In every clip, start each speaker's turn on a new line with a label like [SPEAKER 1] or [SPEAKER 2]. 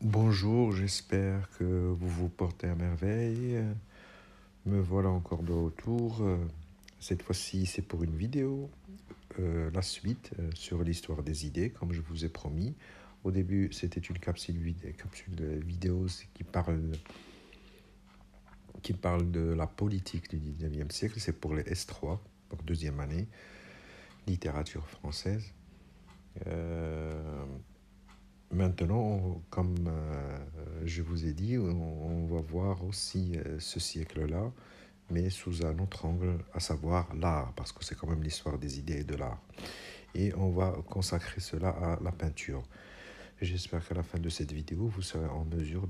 [SPEAKER 1] Bonjour, j'espère que vous vous portez à merveille. Me voilà encore de retour. Cette fois-ci, c'est pour une vidéo, la suite sur l'histoire des idées, comme je vous ai promis. Au début, c'était une capsule vidéo qui parle de la politique du 19e siècle. C'est pour les S3, pour deuxième année, littérature française. Euh, Maintenant, comme je vous ai dit, on va voir aussi ce siècle-là, mais sous un autre angle, à savoir l'art, parce que c'est quand même l'histoire des idées et de l'art. Et on va consacrer cela à la peinture. J'espère qu'à la fin de cette vidéo, vous serez en mesure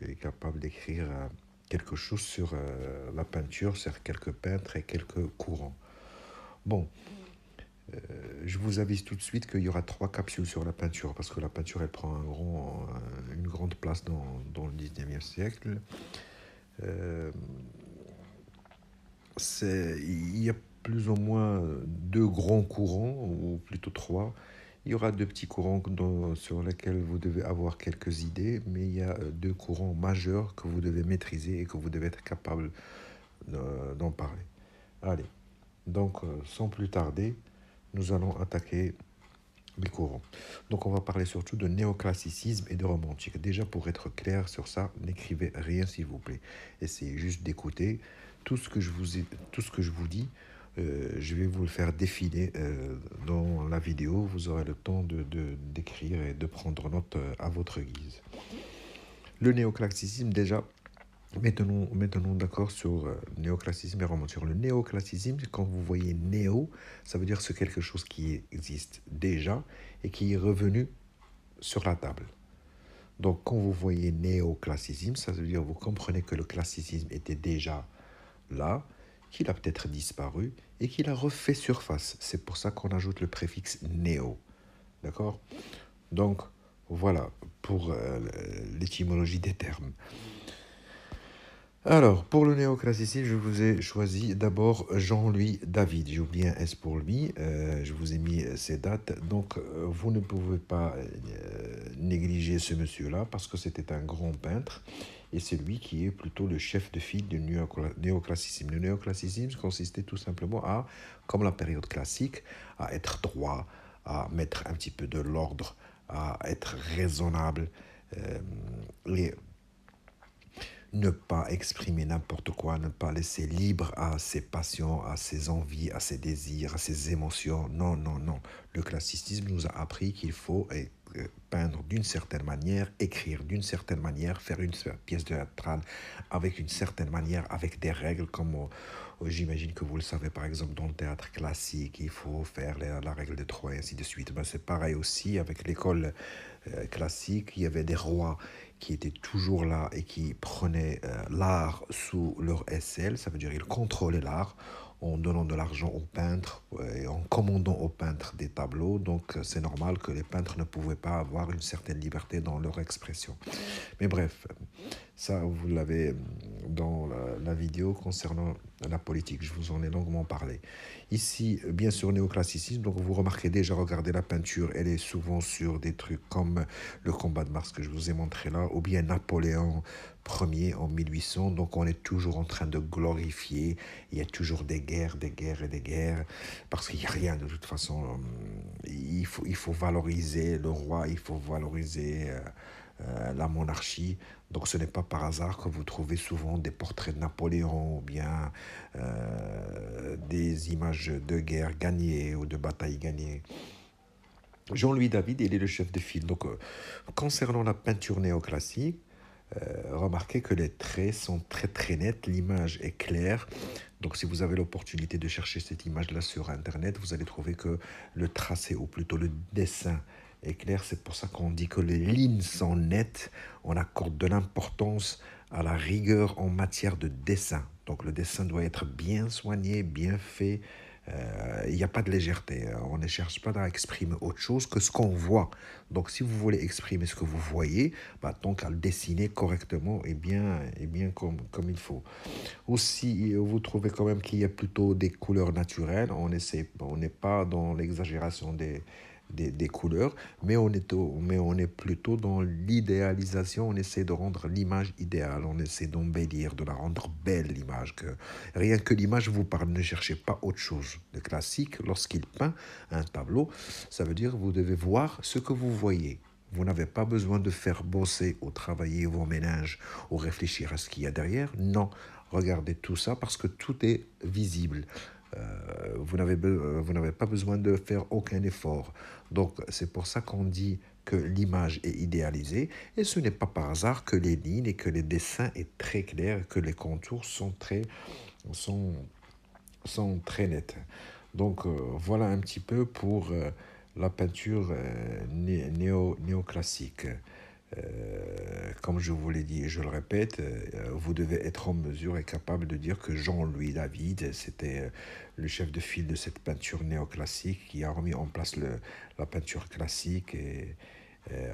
[SPEAKER 1] et capable d'écrire quelque chose sur la peinture, sur quelques peintres et quelques courants. Bon, je vous avise tout de suite qu'il y aura 3 capsules sur la peinture, parce que la peinture, elle prend une grande place dans le 19e siècle. Euh, il y a plus ou moins 2 grands courants, ou plutôt 3. Il y aura 2 petits courants sur lesquels vous devez avoir quelques idées, mais il y a 2 courants majeurs que vous devez maîtriser et que vous devez être capable d'en parler. Allez, donc sans plus tarder, nous allons attaquer les courants. Donc on va parler surtout de néoclassicisme et de romantique. Déjà pour être clair sur ça, n'écrivez rien s'il vous plaît. Essayez juste d'écouter tout ce que je vous dis. Je vais vous le faire défiler dans la vidéo. Vous aurez le temps d'écrire et de prendre note à votre guise. Le néoclassicisme, déjà, mettons d'accord sur néoclassicisme et romantique. Le néoclassicisme, quand vous voyez néo, ça veut dire c'est quelque chose qui existe déjà et qui est revenu sur la table. Donc, quand vous voyez néoclassicisme, ça veut dire vous comprenez que le classicisme était déjà là, qu'il a peut-être disparu et qu'il a refait surface. C'est pour ça qu'on ajoute le préfixe néo. D'accord? Donc, voilà pour l'étymologie des termes. Alors, pour le néoclassicisme, je vous ai choisi d'abord Jean-Louis David. J'ai oublié un S pour lui. Je vous ai mis ces dates. Donc, vous ne pouvez pas négliger ce monsieur-là parce que c'était un grand peintre et c'est lui qui est plutôt le chef de file du néoclassicisme. Le néoclassicisme consistait tout simplement à, comme la période classique, à être droit, à mettre un petit peu de l'ordre, à être raisonnable. Euh, et ne pas exprimer n'importe quoi, ne pas laisser libre à ses passions, à ses envies, à ses désirs, à ses émotions. Non, non, non. Le classicisme nous a appris qu'il faut peindre d'une certaine manière, écrire d'une certaine manière, faire une pièce théâtrale avec une certaine manière, avec des règles comme j'imagine que vous le savez par exemple dans le théâtre classique, il faut faire la règle de 3 et ainsi de suite. Ben, c'est pareil aussi avec l'école classique, il y avait des rois qui étaient toujours là et qui prenaient l'art sous leur aisselle, ça veut dire ils contrôlaient l'art en donnant de l'argent aux peintres et en commandant aux peintres des tableaux. Donc c'est normal que les peintres ne pouvaient pas avoir une certaine liberté dans leur expression. Mais bref, ça vous l'avez dans la vidéo concernant la politique, je vous en ai longuement parlé. Ici, bien sûr, néoclassicisme, donc vous remarquez déjà, regardez la peinture, elle est souvent sur des trucs comme le combat de Mars que je vous ai montré là, ou bien Napoléon Ier en 1800, donc on est toujours en train de glorifier, il y a toujours des guerres et des guerres, parce qu'il n'y a rien de toute façon, il faut valoriser le roi, il faut valoriser la monarchie. Donc ce n'est pas par hasard que vous trouvez souvent des portraits de Napoléon ou bien des images de guerre gagnées ou de batailles gagnées. Jean-Louis David, il est le chef de file. Donc concernant la peinture néoclassique, remarquez que les traits sont très très nets, l'image est claire. Donc si vous avez l'opportunité de chercher cette image-là sur Internet, vous allez trouver que le tracé, ou plutôt le dessin, est clair. C'est pour ça qu'on dit que les lignes sont nettes. On accorde de l'importance à la rigueur en matière de dessin. Donc le dessin doit être bien soigné, bien fait. Il n'y a pas de légèreté. On ne cherche pas à exprimer autre chose que ce qu'on voit. Donc si vous voulez exprimer ce que vous voyez, bah, donc à le dessiner correctement et bien comme il faut. Aussi, vous trouvez quand même qu'il y a plutôt des couleurs naturelles. On n'est pas dans l'exagération des couleurs, mais mais on est plutôt dans l'idéalisation, on essaie de rendre l'image idéale, on essaie d'embellir, de la rendre belle, l'image. Rien que l'image vous parle, ne cherchez pas autre chose. Le classique, lorsqu'il peint un tableau, ça veut dire que vous devez voir ce que vous voyez. Vous n'avez pas besoin de faire bosser ou travailler vos méninges ou réfléchir à ce qu'il y a derrière. Non, regardez tout ça parce que tout est visible. Vous n'avez pas besoin de faire aucun effort. Donc c'est pour ça qu'on dit que l'image est idéalisée et ce n'est pas par hasard que les lignes et que les dessins est très clair, que les contours sont, sont très nets. Donc voilà un petit peu pour la peinture néoclassique. Comme je vous l'ai dit et je le répète, vous devez être en mesure et capable de dire que Jean-Louis David, c'était le chef de file de cette peinture néoclassique qui a remis en place la peinture classique et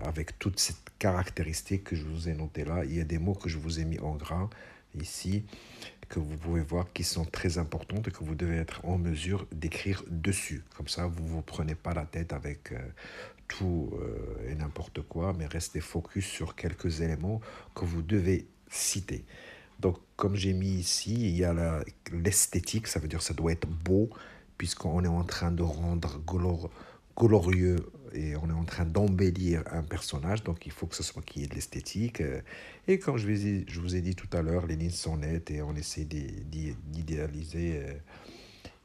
[SPEAKER 1] avec toutes ces caractéristiques que je vous ai notées là. Il y a des mots que je vous ai mis en gras ici, que vous pouvez voir qui sont très importantes et que vous devez être en mesure d'écrire dessus. Comme ça, vous ne vous prenez pas la tête avec tout et n'importe quoi, mais restez focus sur quelques éléments que vous devez citer. Donc, comme j'ai mis ici, il y a l'esthétique, ça veut dire que ça doit être beau, puisqu'on est en train de rendre glorieux et on est en train d'embellir un personnage, donc il faut que ce soit qui ait de l'esthétique. Et comme je vous ai dit tout à l'heure, les lignes sont nettes et on essaie d'idéaliser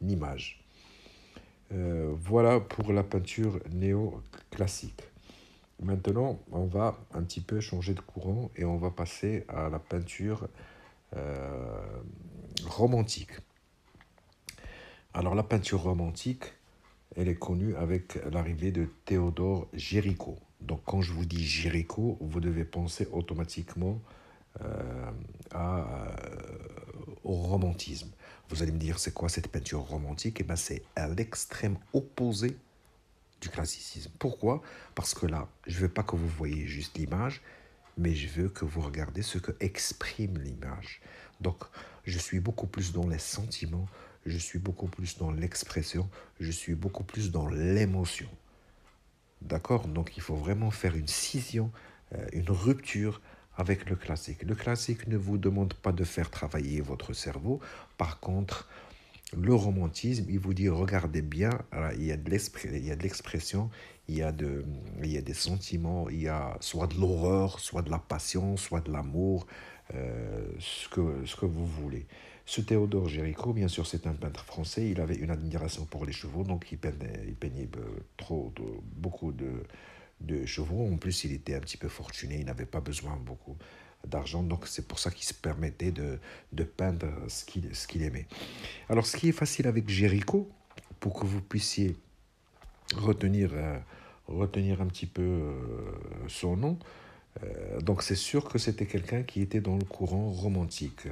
[SPEAKER 1] l'image. Voilà pour la peinture néoclassique. Maintenant, on va un petit peu changer de courant et on va passer à la peinture euh, romantique. Alors la peinture romantique, elle est connue avec l'arrivée de Théodore Géricault. Donc quand je vous dis Géricault, vous devez penser automatiquement euh, au romantisme. Vous allez me dire, c'est quoi cette peinture romantique? Eh bien, c'est à l'extrême opposé du classicisme. Pourquoi? Parce que là, je ne veux pas que vous voyez juste l'image, mais je veux que vous regardez ce que exprime l'image. Donc, je suis beaucoup plus dans les sentiments, je suis beaucoup plus dans l'expression, je suis beaucoup plus dans l'émotion. D'accord? Donc, il faut vraiment faire une scission, une rupture avec le classique. Le classique ne vous demande pas de faire travailler votre cerveau. Par contre, le romantisme, il vous dit, regardez bien, alors, il y a de l'expression, il y a des sentiments, il y a soit de l'horreur, soit de la passion, soit de l'amour, ce que vous voulez. Ce Théodore Géricault, bien sûr, c'est un peintre français, il avait une admiration pour les chevaux, donc il peignait beaucoup de chevaux. En plus, il était un petit peu fortuné, il n'avait pas besoin beaucoup d'argent, donc c'est pour ça qu'il se permettait de peindre ce qu'il aimait. Alors, ce qui est facile avec Géricault, pour que vous puissiez retenir, retenir un petit peu son nom, donc c'est sûr que c'était quelqu'un qui était dans le courant romantique.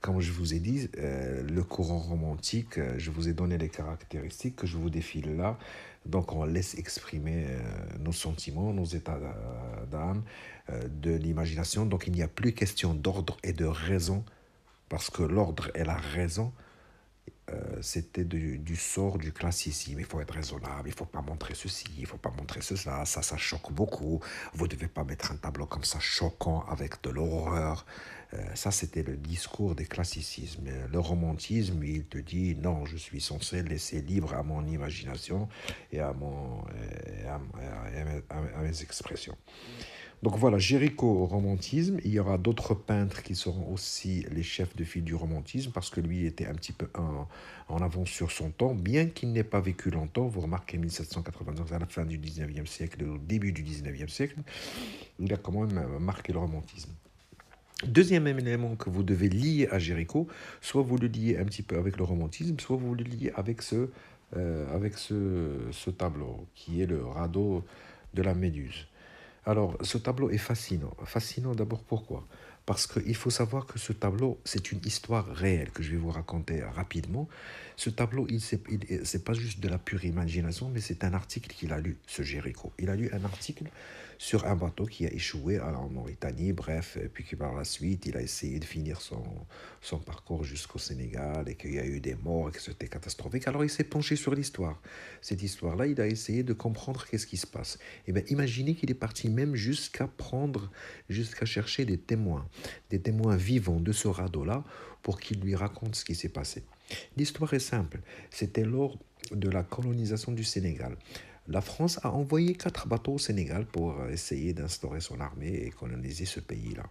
[SPEAKER 1] Comme je vous ai dit, le courant romantique, je vous ai donné les caractéristiques que je vous défile là. Donc on laisse exprimer nos sentiments, nos états d'âme, de l'imagination. Donc il n'y a plus question d'ordre et de raison, parce que l'ordre et la raison, c'était du sort du classicisme. Il faut être raisonnable, il ne faut pas montrer ceci, il ne faut pas montrer cela, ça choque beaucoup. Vous ne devez pas mettre un tableau comme ça choquant avec de l'horreur. Ça, c'était le discours des classicismes. Le romantisme, il te dit non, je suis censé laisser libre à mon imagination et à mes expressions. Donc voilà, Géricault au romantisme. Il y aura d'autres peintres qui seront aussi les chefs de file du romantisme parce que lui était un petit peu en avance sur son temps, bien qu'il n'ait pas vécu longtemps. Vous remarquez 1792 à la fin du 19e siècle, au début du 19e siècle, il a quand même marqué le romantisme. Deuxième élément que vous devez lier à Géricault, soit vous le liez un petit peu avec le romantisme, soit vous le liez avec ce tableau qui est le radeau de la Méduse. Alors, ce tableau est fascinant. Fascinant d'abord pourquoi? Parce qu'il faut savoir que ce tableau, c'est une histoire réelle que je vais vous raconter rapidement. Ce tableau, c'est pas juste de la pure imagination, mais c'est un article qu'il a lu, ce Géricault. Il a lu un article sur un bateau qui a échoué en Mauritanie, bref, et puis que par la suite, il a essayé de finir son parcours jusqu'au Sénégal et qu'il y a eu des morts et que c'était catastrophique. Alors il s'est penché sur l'histoire. Cette histoire-là, il a essayé de comprendre qu'est-ce qui se passe. Et bien, imaginez qu'il est parti même jusqu'à chercher des témoins vivants de ce radeau-là pour qu'il lui raconte ce qui s'est passé. L'histoire est simple. C'était lors de la colonisation du Sénégal. La France a envoyé 4 bateaux au Sénégal pour essayer d'instaurer son armée et coloniser ce pays-là.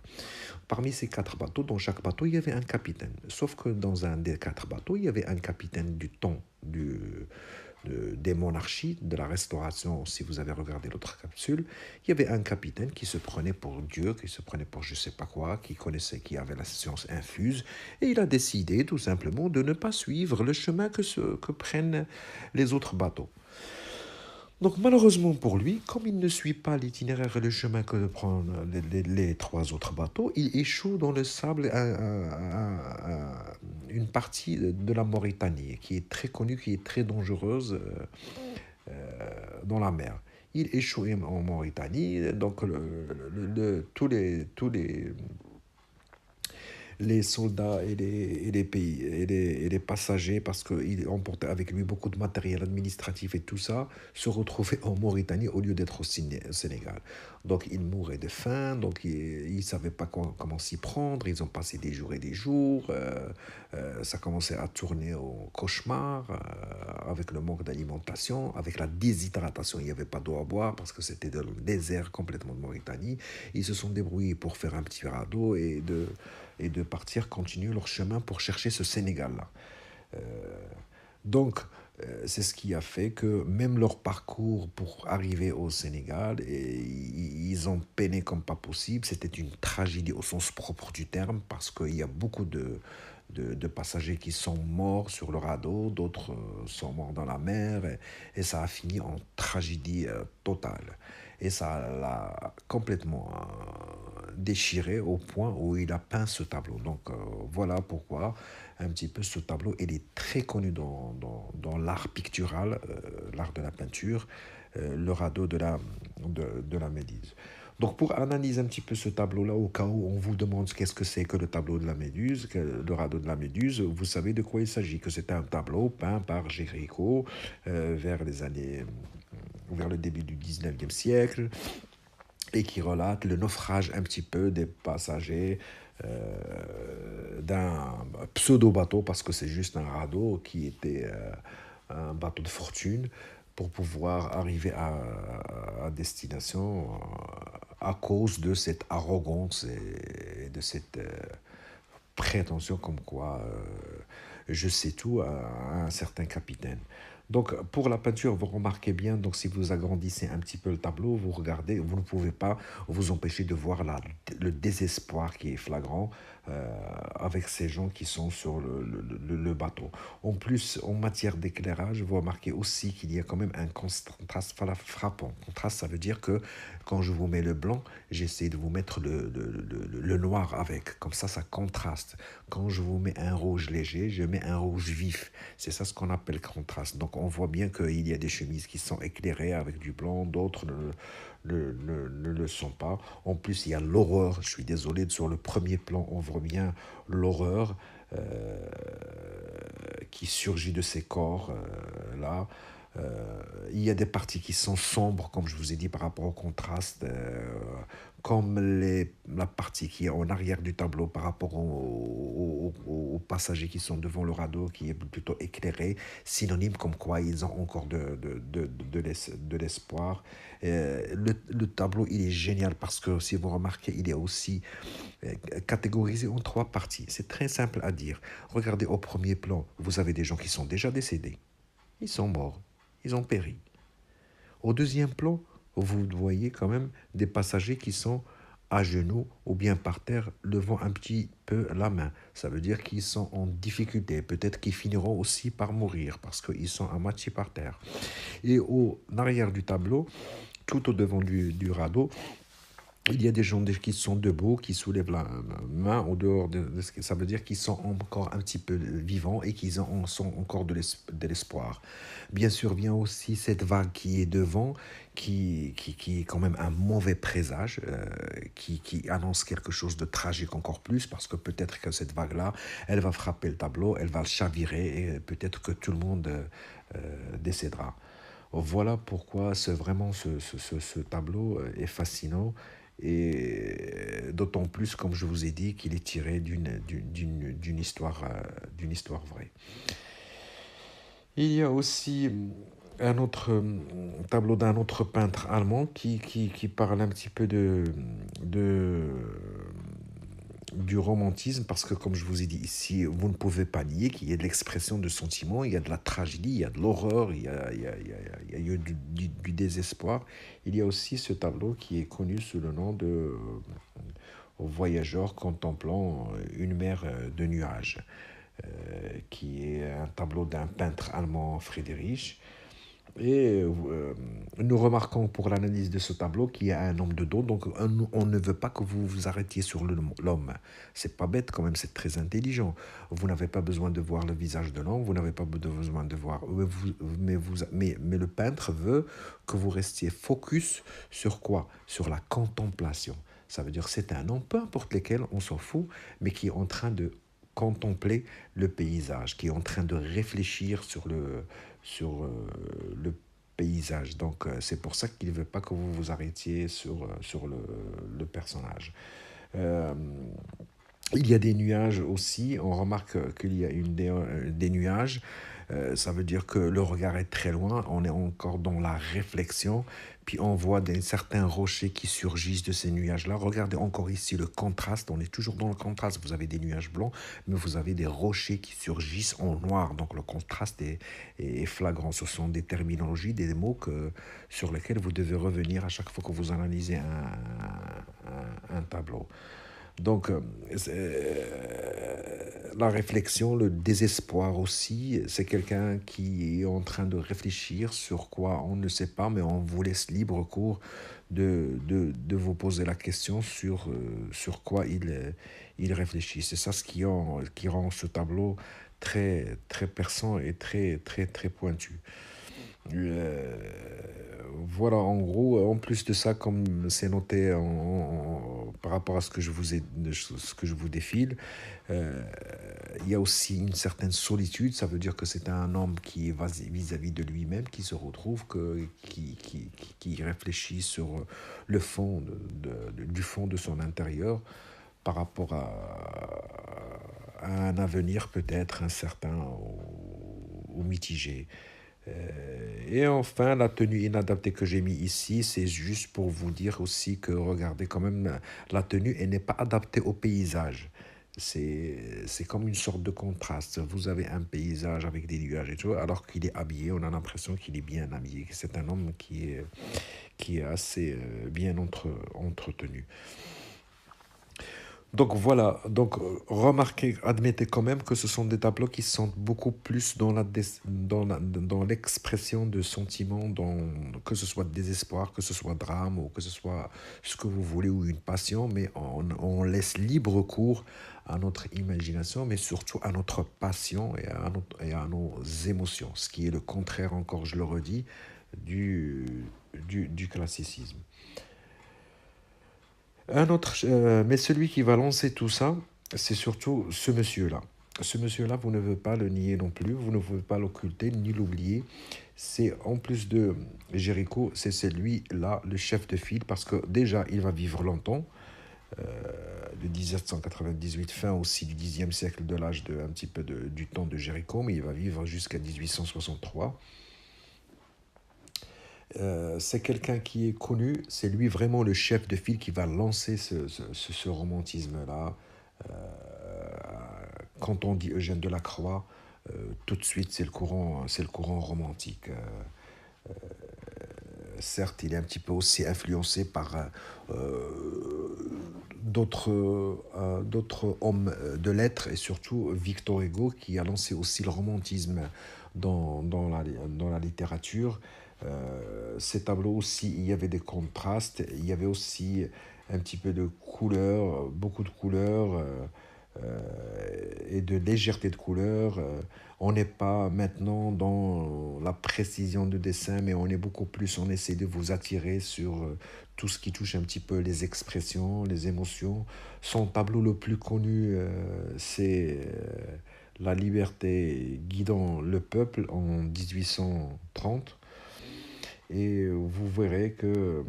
[SPEAKER 1] Parmi ces 4 bateaux, dans chaque bateau, il y avait un capitaine. Sauf que dans un des 4 bateaux, il y avait un capitaine du temps des monarchies, de la restauration, si vous avez regardé l'autre capsule. Il y avait un capitaine qui se prenait pour Dieu, qui se prenait pour je sais pas quoi, qui connaissait, qui avait la science infuse, et il a décidé tout simplement de ne pas suivre le chemin que prennent les autres bateaux. Donc malheureusement pour lui, comme il ne suit pas l'itinéraire et le chemin que prennent les 3 autres bateaux, il échoue dans le sable une partie de la Mauritanie qui est très connue, qui est très dangereuse dans la mer. Il échoue en Mauritanie, donc les soldats et les passagers, parce qu'il emportait avec lui beaucoup de matériel administratif et tout ça, se retrouvaient en Mauritanie au lieu d'être au Sénégal. Donc ils mouraient de faim, donc ils ne savaient pas comment s'y prendre, ils ont passé des jours et des jours, ça commençait à tourner au cauchemar, avec le manque d'alimentation, avec la déshydratation, il n'y avait pas d'eau à boire parce que c'était dans le désert complètement de Mauritanie. Ils se sont débrouillés pour faire un petit radeau et de partir continuer leur chemin pour chercher ce Sénégal-là. Euh, donc, c'est ce qui a fait que même leur parcours pour arriver au Sénégal, ils ont peiné comme pas possible. C'était une tragédie au sens propre du terme parce qu'il y a beaucoup de passagers qui sont morts sur le radeau, d'autres sont morts dans la mer et ça a fini en tragédie totale. Et ça l'a complètement déchiré au point où il a peint ce tableau. Donc voilà pourquoi un petit peu ce tableau, il est très connu dans l'art pictural, l'art de la peinture, le radeau de la Méduse. Donc pour analyser un petit peu ce tableau-là, au cas où on vous demande qu'est-ce que c'est que le tableau de la Méduse, le radeau de la Méduse, vous savez de quoi il s'agit, que c'est un tableau peint par Géricault vers le début du 19e siècle, et qui relate le naufrage un petit peu des passagers d'un pseudo-bateau, parce que c'est juste un radeau qui était un bateau de fortune, pour pouvoir arriver à destination à cause de cette arrogance et de cette prétention comme quoi je sais tout à un certain capitaine. Donc pour la peinture, vous remarquez bien, donc si vous agrandissez un petit peu le tableau, vous regardez, vous ne pouvez pas vous empêcher de voir le désespoir qui est flagrant avec ces gens qui sont sur le bateau. En plus, en matière d'éclairage, vous remarquez aussi qu'il y a quand même un contraste frappant. Contraste, ça veut dire que quand je vous mets le blanc, j'essaie de vous mettre le noir avec. Comme ça contraste. Quand je vous mets un rouge léger, je mets un rouge vif. C'est ça ce qu'on appelle contraste. Donc on voit bien qu'il y a des chemises qui sont éclairées avec du blanc, d'autres ne le sont pas. En plus, il y a l'horreur. Je suis désolé, sur le premier plan, on voit bien l'horreur qui surgit de ces corps là. Il y a des parties qui sont sombres, comme je vous ai dit, par rapport au contraste, comme la partie qui est en arrière du tableau par rapport aux passagers qui sont devant le radeau, qui est plutôt éclairé, synonyme comme quoi ils ont encore de l'espoir. Le tableau, il est génial parce que, si vous remarquez, il est aussi catégorisé en 3 parties. C'est très simple à dire. Regardez au premier plan, vous avez des gens qui sont déjà décédés. Ils sont morts. Ils ont péri. Au deuxième plan, vous voyez quand même des passagers qui sont à genoux ou bien par terre, levant un petit peu la main. Ça veut dire qu'ils sont en difficulté. Peut-être qu'ils finiront aussi par mourir parce qu'ils sont à moitié par terre. Et au arrière du tableau, tout au devant du radeau, Il y a des gens qui sont debout, qui soulèvent la main au dehors de ce que ça veut dire qu'ils sont encore un petit peu vivants et qu'ils sont encore de l'espoir. Bien sûr, vient aussi cette vague qui est devant, qui est quand même un mauvais présage, qui annonce quelque chose de tragique encore plus, parce que peut-être que cette vague-là, elle va frapper le tableau, elle va le chavirer, et peut-être que tout le monde décédera. Voilà pourquoi ce tableau est fascinant et d'autant plus, comme je vous ai dit, qu'il est tiré d'une histoire vraie. Il y a aussi un autre tableau d'un autre peintre allemand qui parle un petit peu de, du romantisme, parce que comme je vous ai dit ici, vous ne pouvez pas nier qu'il y a de l'expression de sentiments, il y a de la tragédie, il y a de l'horreur, il y a du désespoir. Il y a aussi ce tableau qui est connu sous le nom de Voyageurs contemplant une mer de nuages, qui est un tableau d'un peintre allemand, Friedrich. Et nous remarquons pour l'analyse de ce tableau qu'il y a un homme de dos, donc on ne veut pas que vous vous arrêtiez sur l'homme. C'est pas bête quand même, c'est très intelligent. Vous n'avez pas besoin de voir le visage de l'homme, vous n'avez pas besoin de voir. Mais le peintre veut que vous restiez focus sur quoi? Sur la contemplation. Ça veut dire c'est un homme, peu importe lequel, on s'en fout, mais qui est en train de contempler le paysage, qui est en train de réfléchir sur le paysage. Donc, c'est pour ça qu'il ne veut pas que vous vous arrêtiez sur le personnage. Euh, il y a des nuages aussi. On remarque qu'il y a des nuages. Ça veut dire que le regard est très loin. On est encore dans la réflexion. Puis on voit certains rochers qui surgissent de ces nuages-là. Regardez encore ici le contraste. On est toujours dans le contraste. Vous avez des nuages blancs, mais vous avez des rochers qui surgissent en noir. Donc le contraste est flagrant. Ce sont des terminologies, des mots sur lesquels vous devez revenir à chaque fois que vous analysez un tableau. Donc, la réflexion, le désespoir aussi, c'est quelqu'un qui est en train de réfléchir sur quoi on ne sait pas, mais on vous laisse libre cours de vous poser la question sur quoi il réfléchit. C'est ça ce qui rend ce tableau très, très perçant et très, très, très pointu. Euh, voilà, en gros, en plus de ça, comme c'est noté par rapport à ce que je vous défile, euh, il y a aussi une certaine solitude. Ça veut dire que c'est un homme qui est vis-à-vis de lui-même, qui se retrouve, qui réfléchit sur le fond du fond de son intérieur par rapport à un avenir peut-être incertain ou mitigé. Et enfin, la tenue inadaptée que j'ai mis ici, c'est juste pour vous dire aussi que, regardez, quand même, la tenue, elle n'est pas adaptée au paysage. C'est comme une sorte de contraste. Vous avez un paysage avec des nuages et tout, alors qu'il est habillé, on a l'impression qu'il est bien habillé. C'est un homme qui est assez bien entretenu. Donc voilà, donc remarquez, admettez quand même que ce sont des tableaux qui sont beaucoup plus dans l'expression de sentiments, que ce soit désespoir, que ce soit drame, ou que ce soit ce que vous voulez, ou une passion, mais on laisse libre cours à notre imagination, mais surtout à notre passion et à nos émotions, ce qui est le contraire, encore je le redis, du, du classicisme. Mais celui qui va lancer tout ça, c'est surtout ce monsieur-là. Ce monsieur-là, vous ne pouvez pas le nier non plus, vous ne pouvez pas l'occulter ni l'oublier. C'est en plus de Géricault, c'est celui-là, le chef de file, parce que déjà, il va vivre longtemps, de 1798, fin aussi du Xe siècle, de l'âge un petit peu du temps de Géricault, mais il va vivre jusqu'à 1863. C'est quelqu'un qui est connu, c'est lui vraiment le chef de file qui va lancer ce romantisme-là. Quand on dit Eugène Delacroix, tout de suite c'est le courant romantique. Certes, il est un petit peu aussi influencé par d'autres hommes de lettres, et surtout Victor Hugo qui a lancé aussi le romantisme dans la littérature. Ces tableaux aussi, il y avait des contrastes, il y avait aussi un petit peu de couleurs, beaucoup de couleurs et de légèreté de couleurs. On n'est pas maintenant dans la précision de dessin, mais on est beaucoup plus, on essaie de vous attirer sur tout ce qui touche un petit peu les expressions, les émotions. Son tableau le plus connu, c'est La liberté guidant le peuple en 1830. Et vous verrez que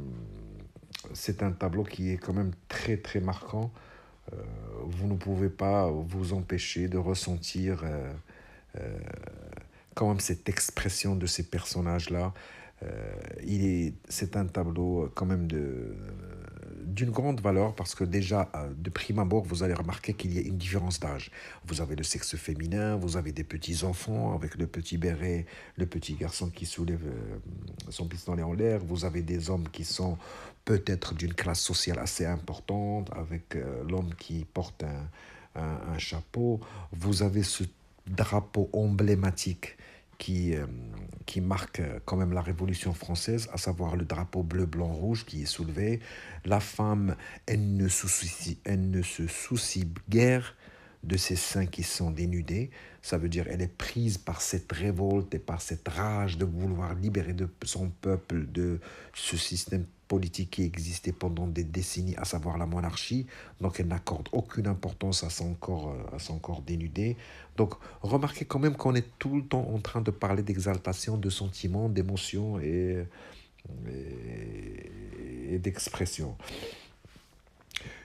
[SPEAKER 1] c'est un tableau qui est quand même très très marquant. Euh, vous ne pouvez pas vous empêcher de ressentir quand même cette expression de ces personnages-là. C'est un tableau quand même d'une grande valeur parce que déjà, de prime abord, vous allez remarquer qu'il y a une différence d'âge. Vous avez le sexe féminin, vous avez des petits-enfants avec le petit béret, le petit garçon qui soulève son pistolet en l'air, vous avez des hommes qui sont peut-être d'une classe sociale assez importante, avec l'homme qui porte un chapeau, vous avez ce drapeau emblématique qui, euh, qui marque quand même la Révolution française, à savoir le drapeau bleu, blanc, rouge qui est soulevé. La femme, elle ne se soucie guère de ses seins qui sont dénudés. Ça veut dire elle est prise par cette révolte et par cette rage de vouloir libérer de son peuple de ce système politique qui existait pendant des décennies, à savoir la monarchie. Donc elle n'accorde aucune importance à son corps dénudé. Donc remarquez quand même qu'on est tout le temps en train de parler d'exaltation, de sentiments, d'émotions et d'expression.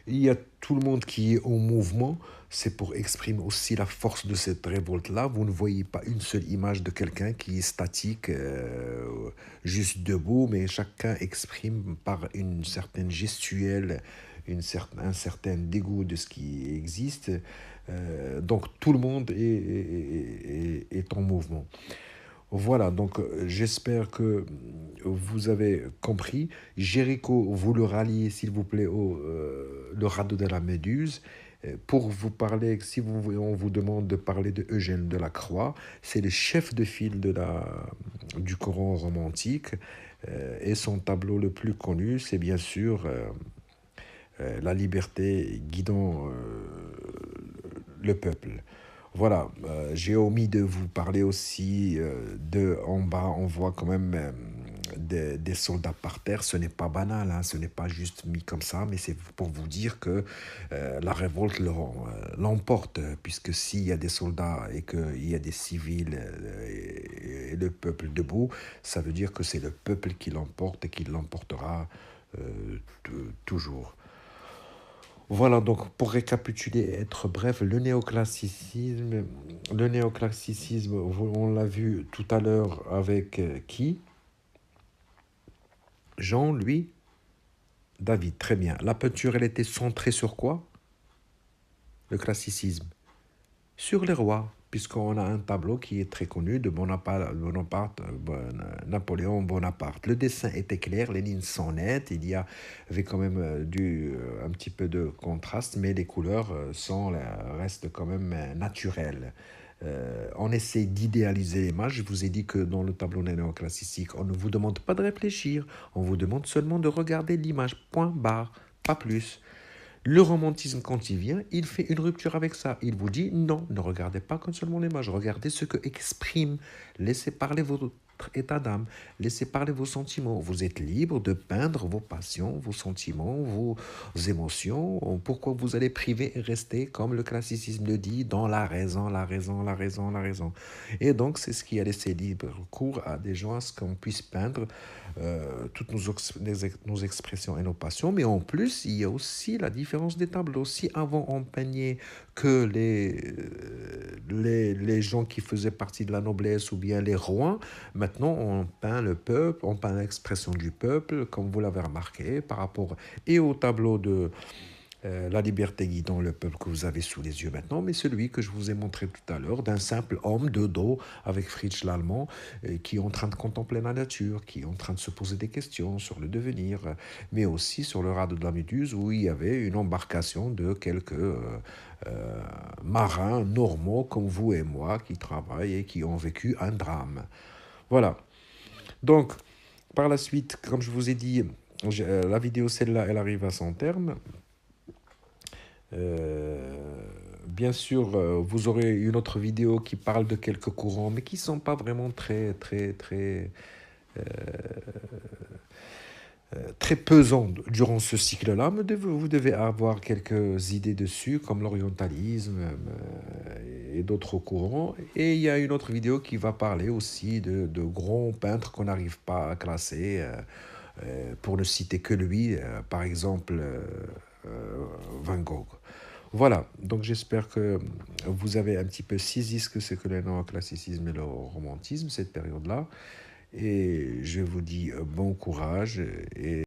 [SPEAKER 1] Il y a tout le monde qui est en mouvement. C'est pour exprimer aussi la force de cette révolte-là. Vous ne voyez pas une seule image de quelqu'un qui est statique, juste debout, mais chacun exprime par une certaine gestuelle, un certain dégoût de ce qui existe. Donc tout le monde est en mouvement. Voilà, donc j'espère que vous avez compris. Jéricho, vous le ralliez s'il vous plaît au le radeau de la Méduse. Pour vous parler, si on vous demande de parler de Eugène Delacroix, c'est le chef de file du courant romantique. Et son tableau le plus connu, c'est bien sûr La liberté guidant le peuple. Voilà, j'ai omis de vous parler aussi en bas, on voit quand même des soldats par terre. Ce n'est pas banal, hein, ce n'est pas juste mis comme ça, mais c'est pour vous dire que la révolte l'emporte, puisque s'il y a des soldats et qu'il y a des civils et le peuple debout, ça veut dire que c'est le peuple qui l'emporte et qui l'emportera toujours. Voilà, donc pour récapituler et être bref, le néoclassicisme, on l'a vu tout à l'heure avec qui? Jean-Louis David, très bien. La peinture, elle était centrée sur quoi? Le classicisme. Sur les rois, puisqu'on a un tableau qui est très connu de Napoléon Bonaparte. Le dessin était clair, les lignes sont nettes, avait quand même un petit peu de contraste, mais les couleurs restent quand même naturelles. On essaie d'idéaliser l'image. Je vous ai dit que dans le tableau néoclassique, on ne vous demande pas de réfléchir, on vous demande seulement de regarder l'image, point barre, pas plus. Le romantisme, quand il vient, il fait une rupture avec ça. Il vous dit non, ne regardez pas comme seulement l'image, regardez ce que exprime. Laissez parler votre état d'âme, laissez parler vos sentiments. Vous êtes libre de peindre vos passions, vos sentiments, vos émotions. Pourquoi vous allez priver et rester, comme le classicisme le dit, dans la raison, la raison, la raison, la raison. Et donc, c'est ce qui a laissé libre cours à des gens à ce qu'on puisse peindre toutes nos expressions et nos passions, mais en plus, il y a aussi la différence des tableaux. Si avant on peignait que les gens qui faisaient partie de la noblesse ou bien les rois, maintenant on peint le peuple, on peint l'expression du peuple, comme vous l'avez remarqué, par rapport et au tableau la liberté guidant le peuple que vous avez sous les yeux maintenant, mais celui que je vous ai montré tout à l'heure, d'un simple homme de dos avec Fritz l'Allemand, qui est en train de contempler la nature, qui est en train de se poser des questions sur le devenir, mais aussi sur le radeau de la Méduse, où il y avait une embarcation de quelques marins normaux comme vous et moi, qui travaillent et qui ont vécu un drame. Voilà. Donc, par la suite, comme je vous ai dit, la vidéo, celle-là, elle arrive à son terme. Bien sûr, vous aurez une autre vidéo qui parle de quelques courants, mais qui ne sont pas vraiment très pesants durant ce cycle-là. Mais vous devez avoir quelques idées dessus, comme l'orientalisme et d'autres courants. Et il y a une autre vidéo qui va parler aussi de grands peintres qu'on n'arrive pas à classer, pour ne citer que lui, par exemple Van Gogh. Voilà, donc j'espère que vous avez un petit peu saisi ce que c'est que le néoclassicisme et le romantisme, cette période-là. Et je vous dis bon courage et